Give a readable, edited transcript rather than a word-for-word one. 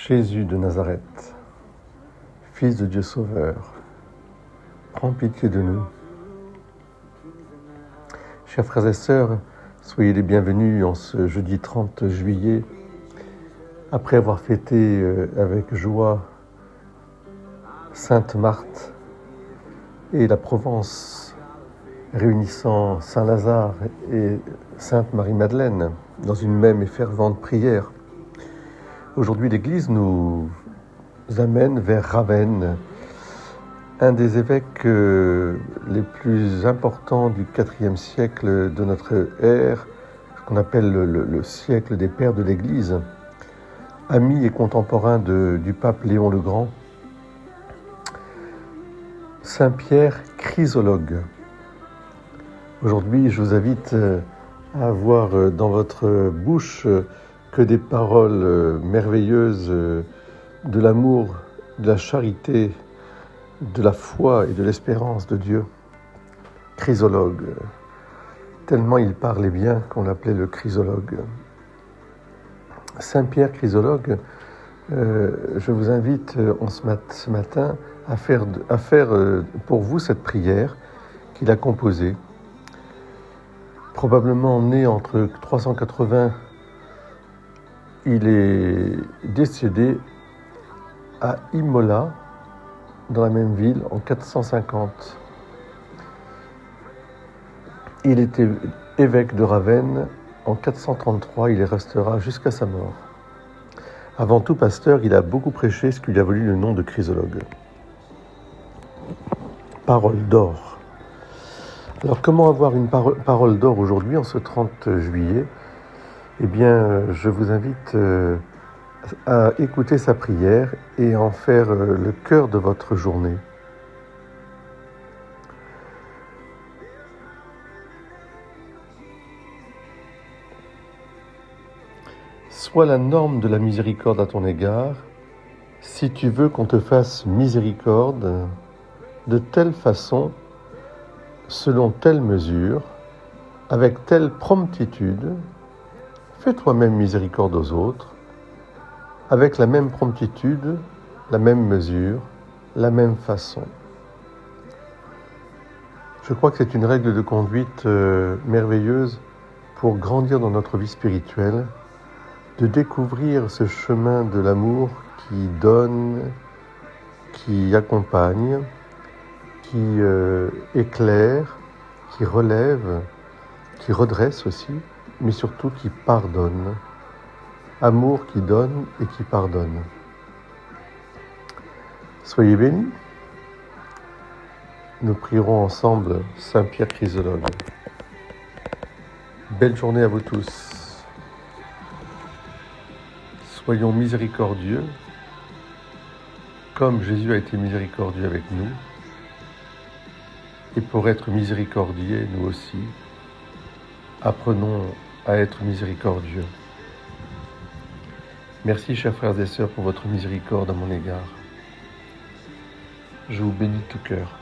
Jésus de Nazareth, Fils de Dieu Sauveur, prends pitié de nous. Chers frères et sœurs, soyez les bienvenus en ce jeudi 30 juillet, après avoir fêté avec joie Sainte Marthe et la Provence, réunissant Saint Lazare et Sainte Marie-Madeleine dans une même et fervente prière. Aujourd'hui, l'Église nous amène vers Ravenne, un des évêques les plus importants du IVe siècle de notre ère, ce qu'on appelle le siècle des pères de l'Église, ami et contemporain du pape Léon le Grand, Saint Pierre Chrysologue. Aujourd'hui, je vous invite à avoir dans votre bouche que des paroles merveilleuses de l'amour, de la charité, de la foi et de l'espérance de Dieu. Chrysologue, tellement il parlait bien qu'on l'appelait le chrysologue. Saint Pierre Chrysologue, je vous invite ce matin à faire pour vous cette prière qu'il a composée, probablement né entre 380. Il est décédé à Imola, dans la même ville, en 450. Il était évêque de Ravenne en 433, il y restera jusqu'à sa mort. Avant tout pasteur, il a beaucoup prêché ce qui lui a valu le nom de chrysologue. Parole d'or. Alors comment avoir une parole d'or aujourd'hui, en ce 30 juillet ? Eh bien, je vous invite à écouter sa prière et à en faire le cœur de votre journée. Sois la norme de la miséricorde à ton égard, si tu veux qu'on te fasse miséricorde, de telle façon, selon telle mesure, avec telle promptitude, fais toi-même miséricorde aux autres, avec la même promptitude, la même mesure, la même façon. Je crois que c'est une règle de conduite merveilleuse pour grandir dans notre vie spirituelle, de découvrir ce chemin de l'amour qui donne, qui accompagne, qui éclaire, qui relève, qui redresse aussi, mais surtout qui pardonne. Amour qui donne et qui pardonne. Soyez bénis. Nous prierons ensemble Saint Pierre Chrysologue. Belle journée à vous tous. Soyons miséricordieux, comme Jésus a été miséricordieux avec nous. Et pour être miséricordieux, nous aussi, apprenons à être miséricordieux. Merci, chers frères et sœurs, pour votre miséricorde à mon égard. Je vous bénis de tout cœur.